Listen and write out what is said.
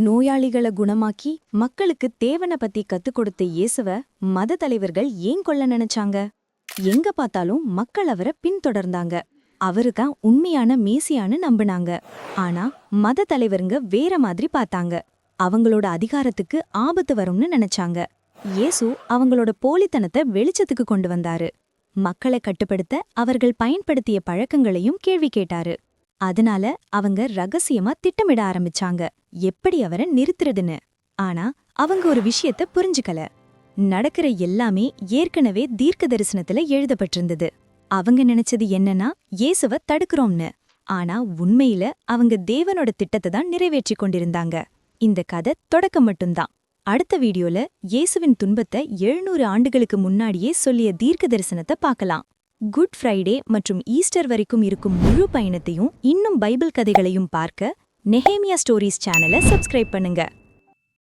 நோயாளிகளை குணமாக்கி மக்களுக்கு தேவனை பத்தி கத்துக் கொடுத்த இயேசுவ மத தலைவர்கள் ஏன் கொல்ல நினைச்சாங்க? எங்க பார்த்தாலும் மக்கள் அவரை பின்தொடர்ந்தாங்க. அவருதான் உண்மையான மேசியான்னு நம்பினாங்க. ஆனா மத தலைவருங்க வேற மாதிரி பார்த்தாங்க. அவங்களோட அதிகாரத்துக்கு ஆபத்து வரும்னு நினைச்சாங்க. இயேசு அவங்களோட போலித்தனத்தை வெளிச்சத்துக்கு கொண்டு வந்தாரு. மக்களை கட்டுப்படுத்த அவர்கள் பயன்படுத்திய பழக்கங்களையும் கேள்வி கேட்டாரு. அதனால அவங்க ரகசியமா திட்டமிட ஆரம்பிச்சாங்க, எப்படி அவரை நிறுத்துறதுன்னு. ஆனா அவங்க ஒரு விஷயத்த புரிஞ்சுக்கல. நடக்கிற எல்லாமே ஏற்கனவே தீர்க்க தரிசனத்துல எழுதப்பட்டிருந்தது. அவங்க நினைச்சது என்னன்னா இயேசுவ தடுக்கிறோம்னு. ஆனா உண்மையில அவங்க தேவனோட திட்டத்தை தான் நிறைவேற்றி கொண்டிருந்தாங்க. இந்த கதை தொடக்கம் மட்டும்தான். அடுத்த வீடியோல இயேசுவின் துன்பத்தை 700 ஆண்டுகளுக்கு முன்னாடியே சொல்லிய தீர்க்க தரிசனத்தை பார்க்கலாம். குட் ஃப்ரைடே மற்றும் ஈஸ்டர் வரைக்கும் இருக்கும் முழு பயணத்தையும் இன்னும் பைபிள் கதைகளையும் பார்க்க நெஹேமியா ஸ்டோரிஸ் சேனலை சப்ஸ்கிரைப் பண்ணுங்க.